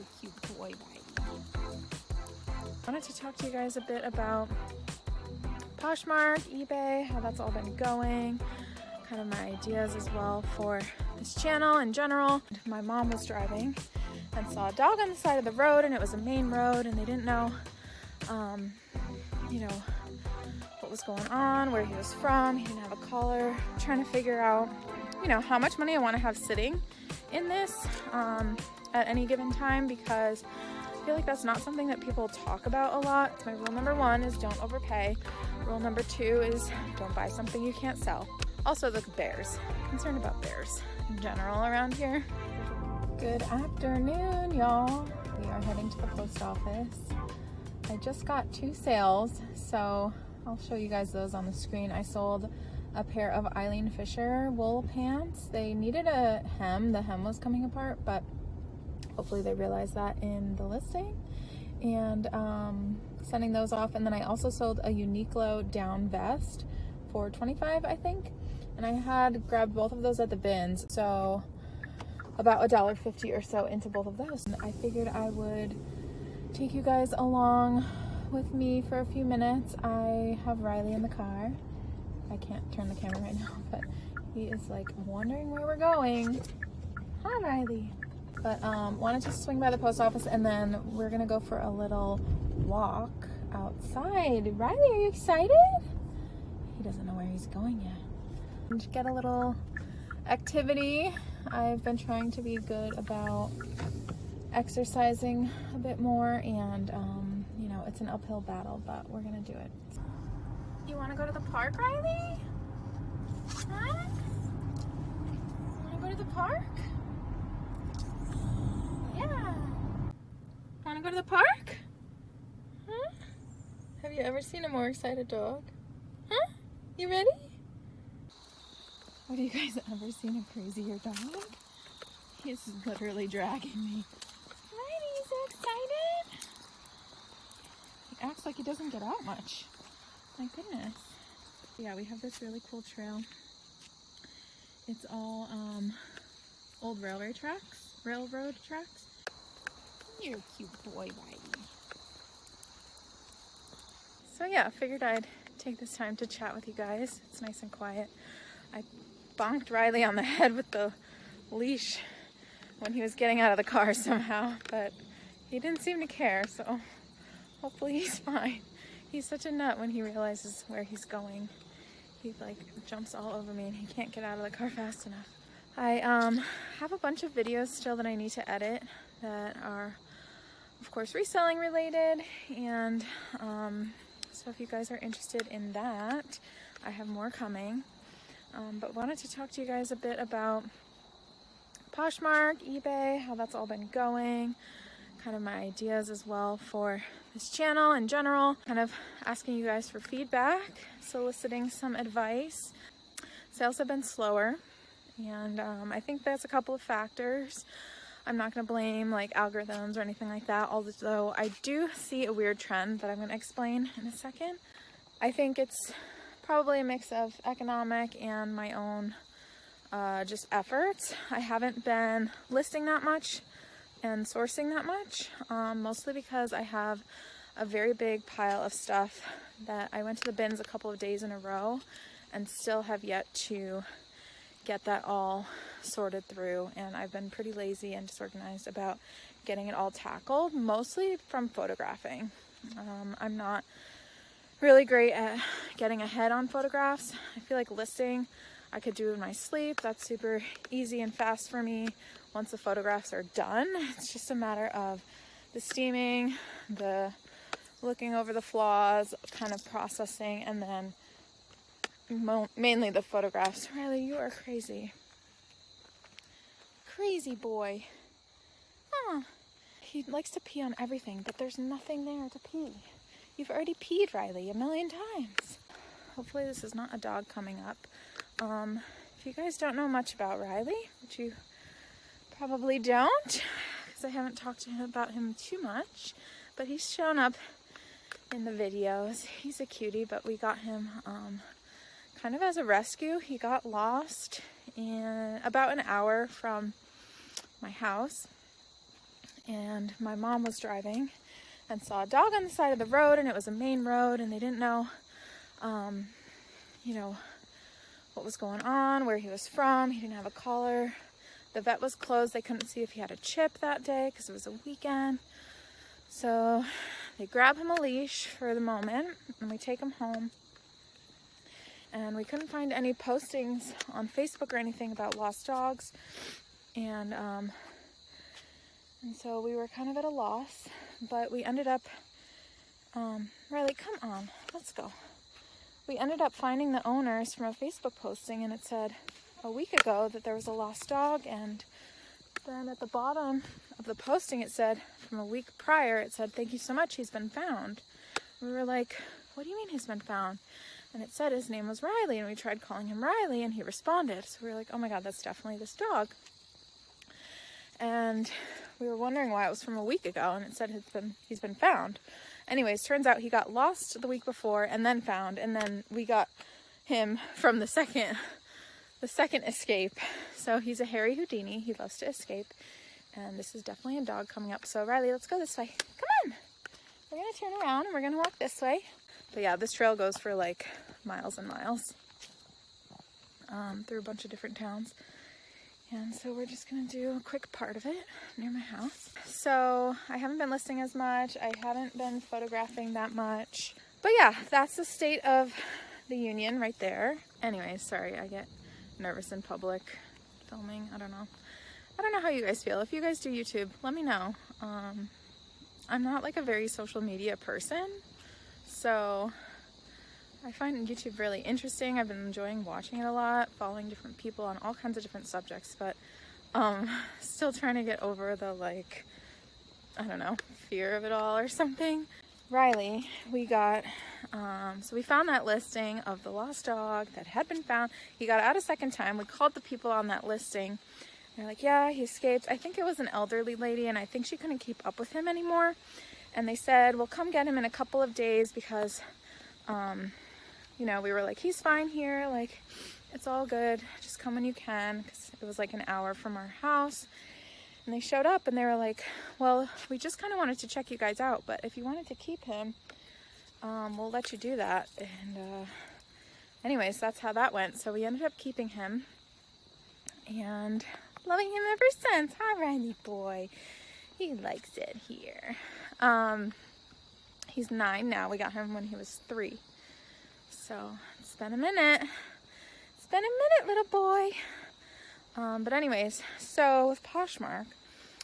You're a cute boy, Riley. I wanted to talk to you guys a bit about Poshmark, eBay, how that's all been going, kind of my ideas as well for this channel in general. My mom was driving and saw a dog on the side of the road, and it was a main road, and they didn't know, you know, what was going on, where he was from. He didn't have a collar. I'm trying to figure out, you know, how much money I want to have sitting in this at any given time, because I feel like that's not something that people talk about a lot. My rule number one is don't overpay. Rule number two is don't buy something you can't sell. Also the bears. I'm concerned about bears in general around here. Good afternoon, y'all. We are heading to the post office. I just got 2 sales, so I'll show you guys those on the screen. I sold a pair of Eileen Fisher wool pants. They needed a hem. The hem was coming apart, but hopefully they realized that in the listing, and sending those off. And then I also sold a Uniqlo down vest for $25, I think, and I had grabbed both of those at the bins, so about $1.50 or so into both of those. And I figured I would take you guys along with me for a few minutes. I have Riley in the car. I can't turn the camera right now, but he is like wondering where we're going. Hi, Riley. But wanted to swing by the post office, and then we're gonna go for a little walk outside. Riley, are you excited? He doesn't know where he's going yet. And get a little activity. I've been trying to be good about exercising a bit more, and you know, it's an uphill battle, but we're gonna do it. You wanna go to the park, Riley? Huh? You wanna go to the park? Yeah. Wanna go to the park? Huh? Have you ever seen a more excited dog? Huh? You ready? Have you guys ever seen a crazier dog? He's literally dragging me. Riley, you so excited? He acts like he doesn't get out much. My goodness. Yeah, we have this really cool trail. It's all old railroad tracks. You're a cute boy, Riley. So yeah, figured I'd take this time to chat with you guys. It's nice and quiet. I bonked Riley on the head with the leash when he was getting out of the car somehow, but he didn't seem to care, so hopefully he's fine. He's such a nut when he realizes where he's going. He like jumps all over me and he can't get out of the car fast enough. I have a bunch of videos still that I need to edit that are, of course, reselling related, and so if you guys are interested in that, I have more coming. But wanted to talk to you guys a bit about Poshmark, eBay, how that's all been going, kind of my ideas as well for this channel in general, kind of asking you guys for feedback, soliciting some advice. Sales have been slower, and I think that's a couple of factors. I'm not going to blame like algorithms or anything like that, although I do see a weird trend that I'm going to explain in a second. I think it's probably a mix of economic and my own just efforts. I haven't been listing that much and sourcing that much, mostly because I have a very big pile of stuff that I went to the bins a couple of days in a row and still have yet to get that all sorted through, and I've been pretty lazy and disorganized about getting it all tackled, mostly from photographing. I'm not really great at getting ahead on photographs. I feel like listing I could do in my sleep. That's super easy and fast for me. Once the photographs are done, it's just a matter of the steaming, the looking over the flaws, kind of processing, and then mainly the photographs. Riley, you are crazy. Crazy boy. Huh. He likes to pee on everything, but there's nothing there to pee. You've already peed, Riley, 1,000,000 times. Hopefully this is not a dog coming up. If you guys don't know much about Riley, which you probably don't, because I haven't talked to him about him too much, but he's shown up in the videos. He's a cutie, but we got him kind of as a rescue. He got lost in about an hour from my house, and my mom was driving and saw a dog on the side of the road, and it was a main road, and they didn't know, you know, what was going on, where he was from. He didn't have a collar. The vet was closed. They couldn't see if he had a chip that day because it was a weekend. So they grab him a leash for the moment, and we take him home. And we couldn't find any postings on Facebook or anything about lost dogs. And so we were kind of at a loss, but we ended up, Riley, come on, let's go. We ended up finding the owners from a Facebook posting, and it said a week ago that there was a lost dog, and then at the bottom of the posting it said from a week prior, it said, "Thank you so much, he's been found." We were like, "What do you mean he's been found?" And it said his name was Riley, and we tried calling him Riley, and he responded. So we were like, oh my God, that's definitely this dog. And we were wondering why it was from a week ago, and it said he's been found. Anyways, turns out he got lost the week before and then found, and then we got him from the second escape. So he's a hairy Houdini. He loves to escape, and this is definitely a dog coming up. So Riley, let's go this way. Come on. We're gonna turn around and we're gonna walk this way. But yeah, this trail goes for like miles and miles through a bunch of different towns. And so we're just gonna do a quick part of it near my house. So I haven't been listing as much. I haven't been photographing that much. But yeah, that's the state of the union right there. Anyways, sorry, I get nervous in public filming. I don't know how you guys feel. If you guys do YouTube, let me know. I'm not like a very social media person. So I find YouTube really interesting. I've been enjoying watching it a lot, following different people on all kinds of different subjects, but still trying to get over the, like, I don't know, fear of it all or something. Riley, we got, so we found that listing of the lost dog that had been found. He got out a second time. We called the people on that listing. They're like, yeah, he escaped. I think it was an elderly lady, and I think she couldn't keep up with him anymore. And they said, well, come get him in a couple of days because, you know, we were like, he's fine here. Like, it's all good. Just come when you can, because it was like an hour from our house. And they showed up and they were like, well, we just kind of wanted to check you guys out, but if you wanted to keep him, we'll let you do that. And anyways, that's how that went. So we ended up keeping him and loving him ever since. Hi, Riley boy. He likes it here. He's 9 now. We got him when he was 3. So it's been a minute. It's been a minute, little boy. But anyways, so with Poshmark,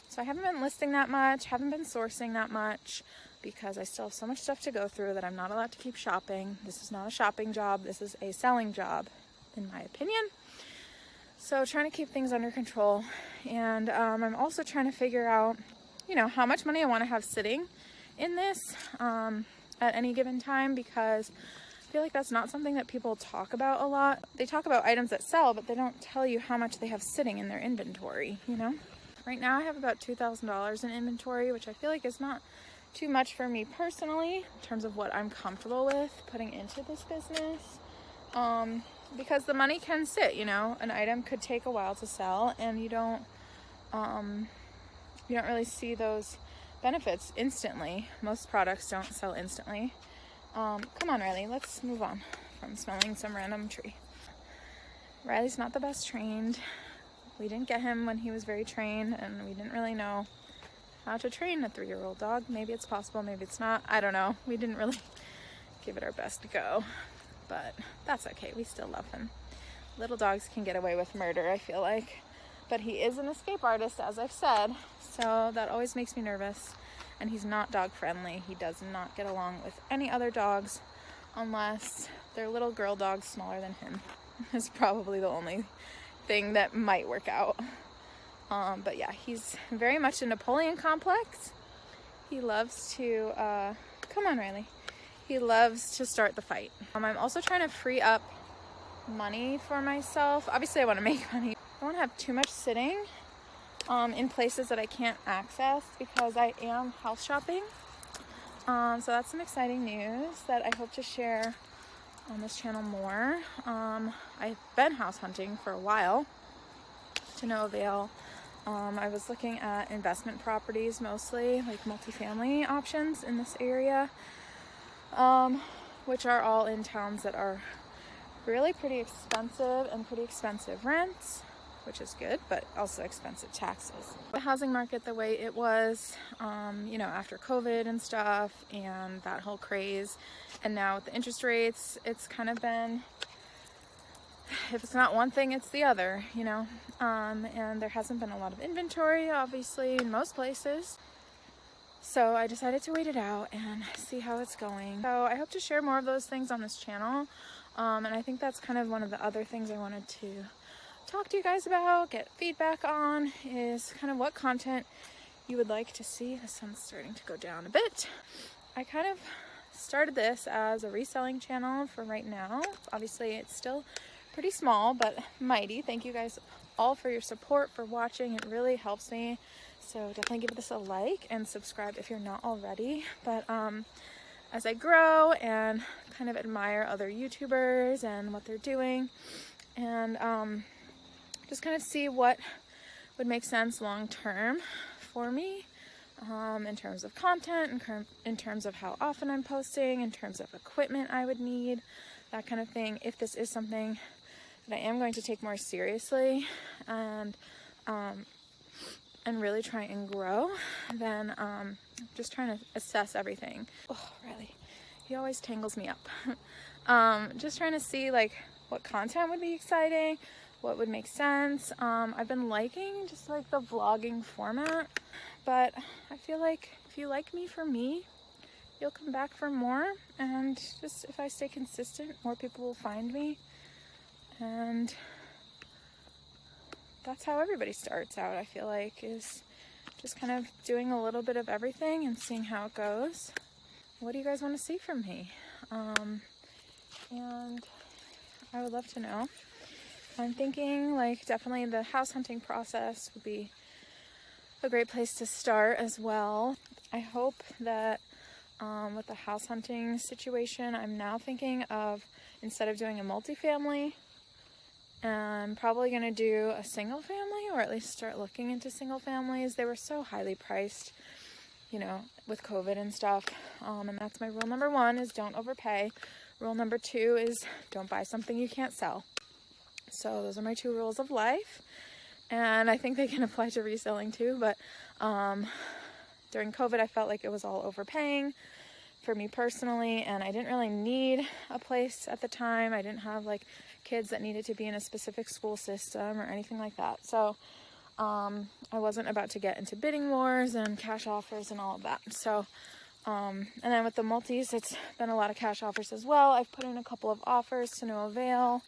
so I haven't been listing that much, haven't been sourcing that much because I still have so much stuff to go through that I'm not allowed to keep shopping. This is not a shopping job. This is a selling job, in my opinion. So trying to keep things under control. And I'm also trying to figure out, you know, how much money I want to have sitting in this at any given time, because I feel like that's not something that people talk about a lot. They talk about items that sell, but they don't tell you how much they have sitting in their inventory, you know? Right now I have about $2,000 in inventory, which I feel like is not too much for me personally in terms of what I'm comfortable with putting into this business. Because the money can sit, you know? An item could take a while to sell, and you don't really see those benefits instantly. Most products don't sell instantly. Come on, Riley, let's move on from smelling some random tree. Riley's not the best trained. We didn't get him when he was very trained, and we didn't really know how to train a 3-year-old dog. Maybe it's possible, maybe it's not. I don't know. We didn't really give it our best go, but that's okay. We still love him. Little dogs can get away with murder, I feel like. But he is an escape artist, as I've said, so that always makes me nervous. And he's not dog friendly. He does not get along with any other dogs unless they're little girl dogs smaller than him. Is probably the only thing that might work out. But yeah, he's very much a Napoleon complex. He loves to, come on, Riley. He loves to start the fight. I'm also trying to free up money for myself. Obviously, I want to make money. I don't want to have too much sitting in places that I can't access because I am house shopping. So that's some exciting news that I hope to share on this channel more. I've been house hunting for a while to no avail. I was looking at investment properties, mostly like multifamily options in this area, which are all in towns that are really pretty expensive and pretty expensive rents, which is good, but also expensive taxes. The housing market the way it was, you know, after COVID and stuff and that whole craze, and now with the interest rates, it's kind of been, if it's not one thing, it's the other, you know, and there hasn't been a lot of inventory, obviously, in most places. So I decided to wait it out and see how it's going. So I hope to share more of those things on this channel. And I think that's kind of one of the other things I wanted to talk to you guys about, get feedback on, is kind of what content you would like to see. The sun's starting to go down a bit. I kind of started this as a reselling channel for right now. Obviously it's still pretty small, but mighty. Thank you guys all for your support, for watching. It really helps me. So definitely give this a like and subscribe if you're not already. But as I grow and kind of admire other YouTubers and what they're doing, and just kind of see what would make sense long term for me, in terms of content, in terms of how often I'm posting, in terms of equipment I would need, that kind of thing. If this is something that I am going to take more seriously and really try and grow, then just trying to assess everything. Oh, Riley, he always tangles me up. Just trying to see like what content would be exciting, what would make sense. I've been liking just like the vlogging format, but I feel like if you like me for me, you'll come back for more, and just if I stay consistent, more people will find me. And that's how everybody starts out, I feel like, is just kind of doing a little bit of everything and seeing how it goes. What do you guys want to see from me? And I would love to know. I'm thinking like definitely the house hunting process would be a great place to start as well. I hope that with the house hunting situation, I'm now thinking of, instead of doing a multifamily, I'm probably going to do a single family, or at least start looking into single families. They were so highly priced, you know, with COVID and stuff. And that's my rule number 1, is don't overpay. Rule number 2 is don't buy something you can't sell. So those are my 2 rules of life. And I think they can apply to reselling too, but during COVID, I felt like it was all overpaying for me personally, and I didn't really need a place at the time. I didn't have like kids that needed to be in a specific school system or anything like that. So I wasn't about to get into bidding wars and cash offers and all of that. So and then with the multis, it's been a lot of cash offers as well. I've put in a couple of offers to no avail.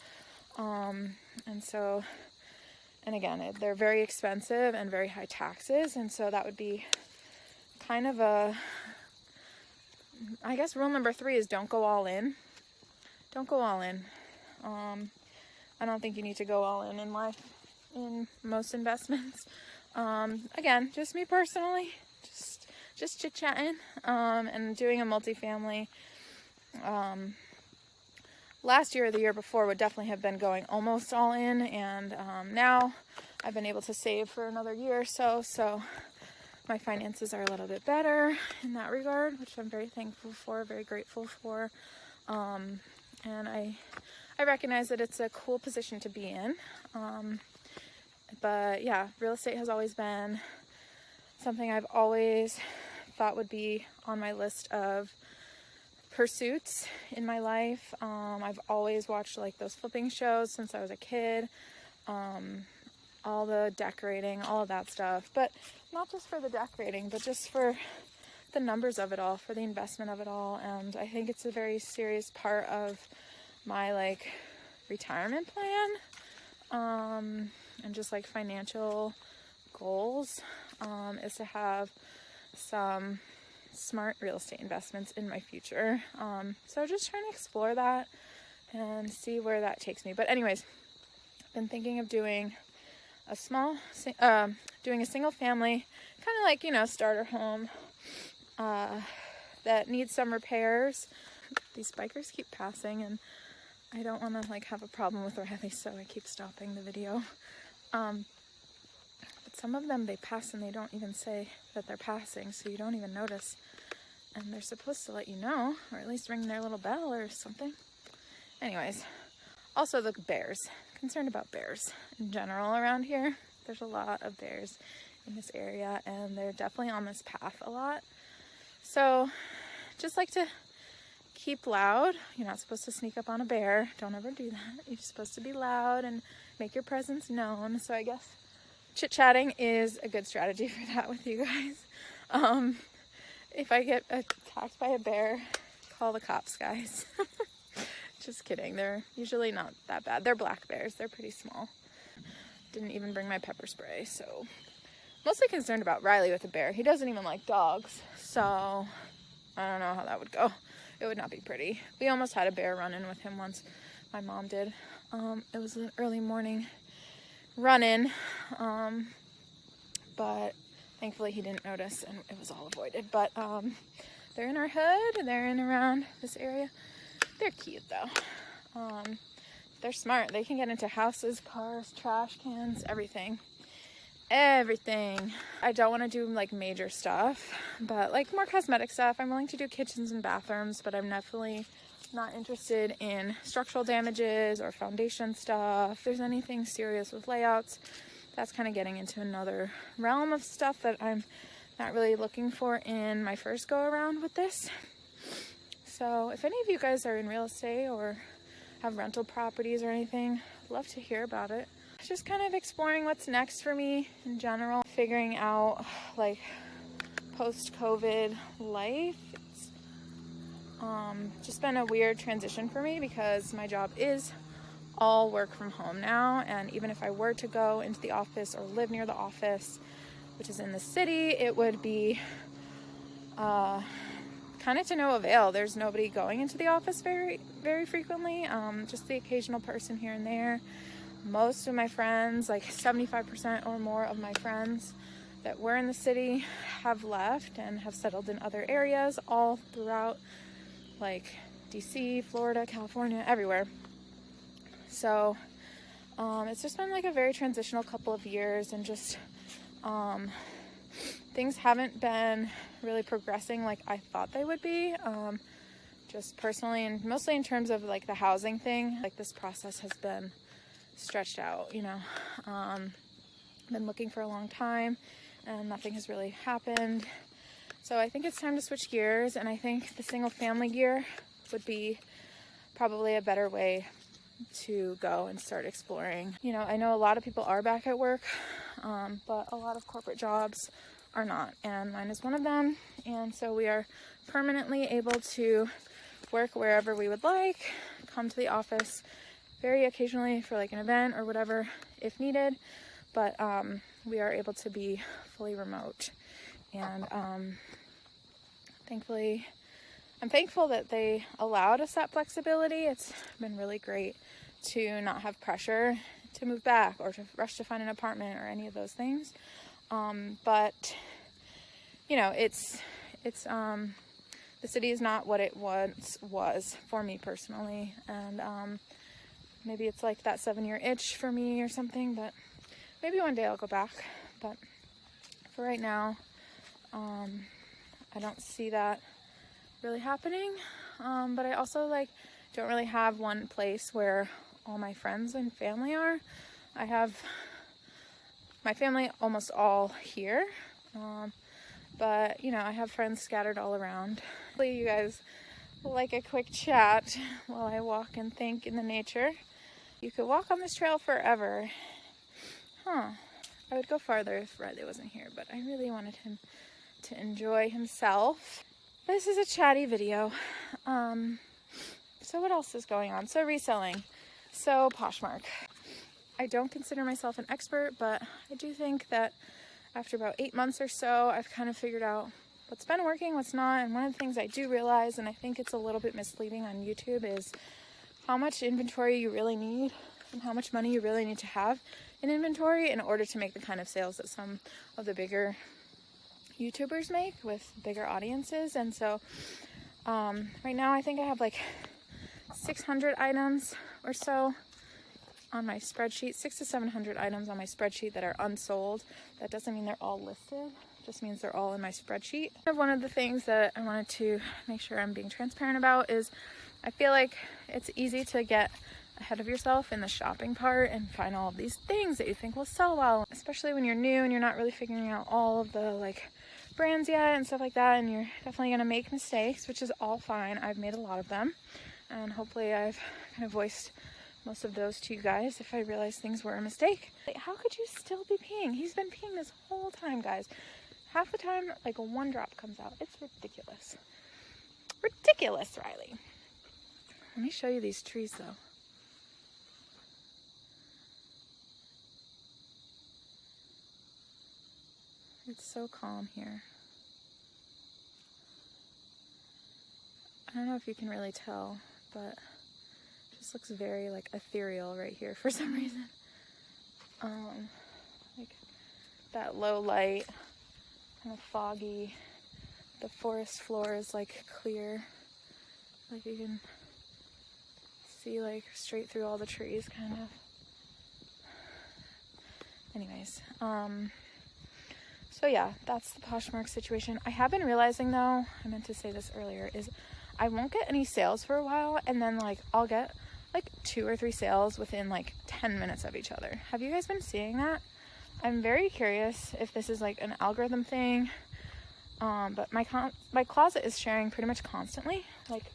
And so, and again, they're very expensive and very high taxes. And so that would be kind of a, I guess rule number 3 is don't go all in. Don't go all in. I don't think you need to go all in life, in most investments. Again, just me personally, just chit-chatting, and doing a multifamily. Last year or the year before would definitely have been going almost all in, and now I've been able to save for another year or so, so my finances are a little bit better in that regard, which I'm very thankful for, very grateful for. And I recognize that it's a cool position to be in. But yeah, real estate has always been something I've always thought would be on my list of pursuits in my life. I've always watched like those flipping shows since I was a kid. All the decorating, all of that stuff, but not just for the decorating, but just for the numbers of it all, for the investment of it all. And I think it's a very serious part of my like retirement plan, and just like financial goals, is to have some smart real estate investments in my future. So just trying to explore that and see where that takes me. But anyways, I've been thinking of doing a doing a single family, kind of like, you know, starter home, that needs some repairs. These bikers keep passing and I don't want to like have a problem with Riley, so I keep stopping the video. But some of them they pass and they don't even say that they're passing, so you don't even notice. And they're supposed to let you know, or at least ring their little bell or something. Anyways, also the bears. Concerned about bears in general around here. There's a lot of bears in this area, and they're definitely on this path a lot. So just like to keep loud. You're not supposed to sneak up on a bear. Don't ever do that. You're supposed to be loud and make your presence known. So I guess chit-chatting is a good strategy for that with you guys. If I get attacked by a bear, call the cops, guys. Just kidding. They're usually not that bad. They're black bears. They're pretty small. Didn't even bring my pepper spray, so mostly concerned about Riley with the bear. He doesn't even like dogs, so I don't know how that would go. It would not be pretty. We almost had a bear run-in with him once. My mom did. It was an early morning run-in, but thankfully he didn't notice and it was all avoided. But they're in our hood. They're in around this area. They're cute though. They're smart. They can get into houses, cars, trash cans, everything. Everything. I don't want to do like major stuff, but like more cosmetic stuff. I'm willing to do kitchens and bathrooms, but I'm definitely not interested in structural damages or foundation stuff. If there's anything serious with layouts, that's kind of getting into another realm of stuff that I'm not really looking for in my first go around with this. So if any of you guys are in real estate or have rental properties or anything, I'd love to hear about it. Just kind of exploring what's next for me in general, figuring out like post-COVID life. It's just been a weird transition for me because my job is all work from home now, and even if I were to go into the office or live near the office, which is in the city, it would be kind of to no avail. There's nobody going into the office very, very frequently, just the occasional person here and there. Most of my friends, like 75% or more of my friends that were in the city have left and have settled in other areas all throughout, like DC, Florida, California, everywhere. So it's just been like a very transitional couple of years, and just things haven't been really progressing like I thought they would be, just personally, and mostly in terms of like the housing thing. Like this process has been stretched out, you know. Been looking for a long time and nothing has really happened. So I think it's time to switch gears, and I think the single family gear would be probably a better way to go and start exploring. You know, I know a lot of people are back at work, but a lot of corporate jobs are not, and mine is one of them. And so we are permanently able to work wherever we would like, come to the office very occasionally for like an event or whatever if needed, but we are able to be fully remote. And thankfully, I'm thankful that they allowed us that flexibility. It's been really great to not have pressure to move back or to rush to find an apartment or any of those things. But you know, it's the city is not what it once was for me personally, and maybe it's like that 7-year itch for me or something, but maybe one day I'll go back. But for right now, I don't see that really happening. But I also like don't really have one place where all my friends and family are. I have my family almost all here, but you know, I have friends scattered all around. Hopefully you guys like a quick chat while I walk and think in the nature. You could walk on this trail forever. I would go farther if Riley wasn't here, but I really wanted him to enjoy himself. This is a chatty video. So what else is going on? So reselling. So Poshmark. I don't consider myself an expert, but I do think that after about 8 months or so, I've kind of figured out what's been working, what's not. And one of the things I do realize, and I think it's a little bit misleading on YouTube, is how much inventory you really need and how much money you really need to have in inventory in order to make the kind of sales that some of the bigger YouTubers make with bigger audiences. And so right now I think I have like 600 items or so on my spreadsheet, 600 to 700 items on my spreadsheet that are unsold. That doesn't mean they're all listed, it just means they're all in my spreadsheet. One of the things that I wanted to make sure I'm being transparent about is I feel like it's easy to get ahead of yourself in the shopping part and find all of these things that you think will sell well, especially when you're new and you're not really figuring out all of the like brands yet and stuff like that, and you're definitely gonna make mistakes, which is all fine. I've made a lot of them, and hopefully I've kind of voiced most of those to you guys if I realized things were a mistake. Like, how could you still be peeing? He's been peeing this whole time, guys. Half the time, like one drop comes out. It's ridiculous. Ridiculous, Riley. Let me show you these trees though. It's so calm here. I don't know if you can really tell, but it just looks very like ethereal right here for some reason. Like that low light, kind of foggy. The forest floor is like clear. Like you can see like straight through all the trees kind of. Anyways, so yeah, that's the Poshmark situation. I have been realizing though, I meant to say this earlier, is I won't get any sales for a while, and then like I'll get like 2 or 3 sales within like 10 minutes of each other. Have you guys been seeing that? I'm very curious if this is like an algorithm thing, but my closet is sharing pretty much constantly, like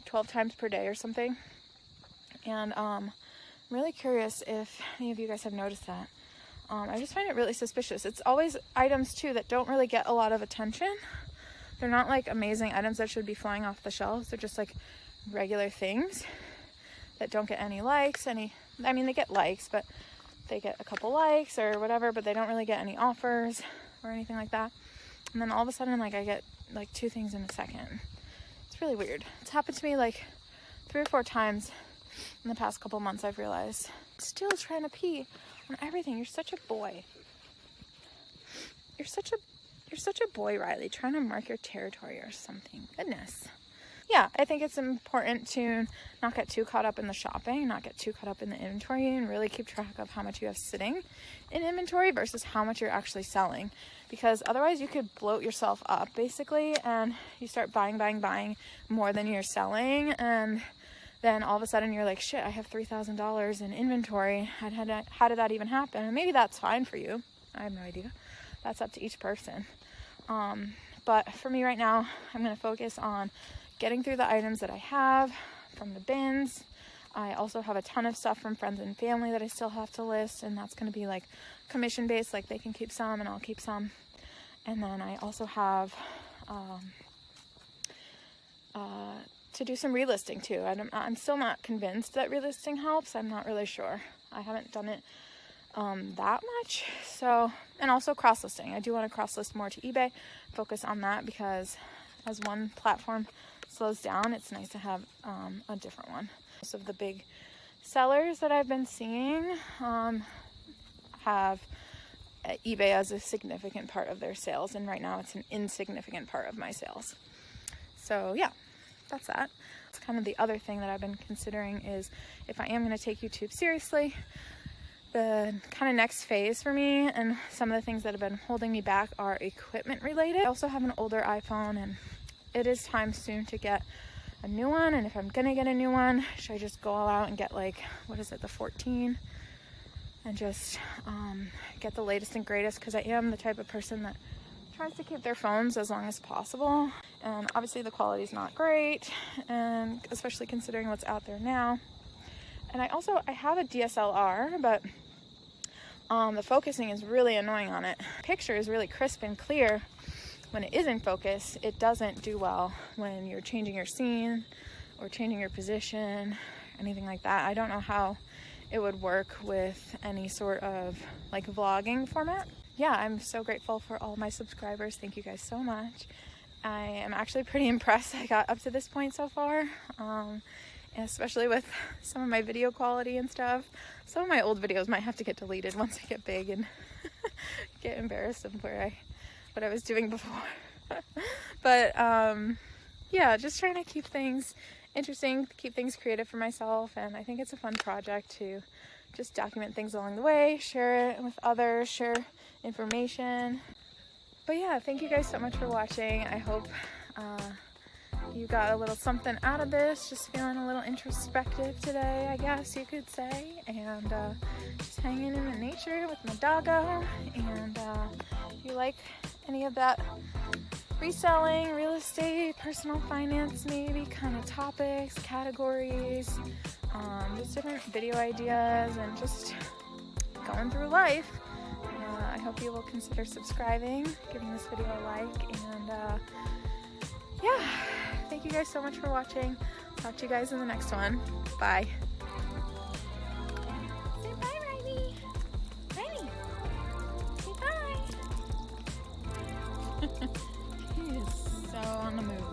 12 times per day or something, and I'm really curious if any of you guys have noticed that. I just find it really suspicious. It's always items too that don't really get a lot of attention. They're not like amazing items that should be flying off the shelves. They're just like regular things that don't get any likes. I mean, they get likes, but they get a couple likes or whatever, but they don't really get any offers or anything like that. And then all of a sudden, like I get like 2 things in a second. It's really weird. It's happened to me like 3 or 4 times in the past couple months. I've realized. Still trying to pee on everything. You're such a boy. You're such a boy, Riley, trying to mark your territory or something. Goodness. Yeah, I think it's important to not get too caught up in the shopping, not get too caught up in the inventory, and really keep track of how much you have sitting in inventory versus how much you're actually selling. Because otherwise you could bloat yourself up basically, and you start buying more than you're selling, and then all of a sudden you're like, shit, I have $3,000 in inventory. How did that even happen? And maybe that's fine for you. I have no idea. That's up to each person. But for me right now, I'm going to focus on getting through the items that I have from the bins. I also have a ton of stuff from friends and family that I still have to list, and that's going to be like commission based, like they can keep some and I'll keep some. And then I also have to do some relisting too. I'm still not convinced that relisting helps. I'm not really sure. I haven't done it that much. So, and also cross listing. I do want to cross list more to eBay, focus on that, because as one platform slows down, it's nice to have a different one. Most of the big sellers that I've been seeing have eBay as a significant part of their sales, and right now it's an insignificant part of my sales. So yeah, that's that. It's kind of the other thing that I've been considering is if I am going to take YouTube seriously, the kind of next phase for me and some of the things that have been holding me back are equipment related. I also have an older iPhone, and it is time soon to get a new one. And if I'm gonna get a new one, should I just go all out and get like, what is it, the 14, and just get the latest and greatest, because I am the type of person that tries to keep their phones as long as possible. And obviously the quality is not great, and especially considering what's out there now. And I have a DSLR, but the focusing is really annoying on it. Picture is really crisp and clear when it is in focus. It doesn't do well when you're changing your scene or changing your position, anything like that. I don't know how it would work with any sort of like vlogging format. Yeah, I'm so grateful for all my subscribers. Thank you guys so much. I am actually pretty impressed I got up to this point so far, especially with some of my video quality and stuff. Some of my old videos might have to get deleted once I get big and get embarrassed of what I was doing before. But yeah, just trying to keep things interesting, keep things creative for myself, and I think it's a fun project to just document things along the way, share it with others, share information. But yeah, thank you guys so much for watching. I hope you got a little something out of this, just feeling a little introspective today, I guess you could say, and just hanging in the nature with my doggo. And if you like any of that reselling, real estate, personal finance, maybe kind of topics, categories, just different video ideas, and just going through life, I hope you will consider subscribing, giving this video a like, and yeah, thank you guys so much for watching. Talk to you guys in the next one. Bye. Say bye, Riley. Riley, say bye. He is so on the move.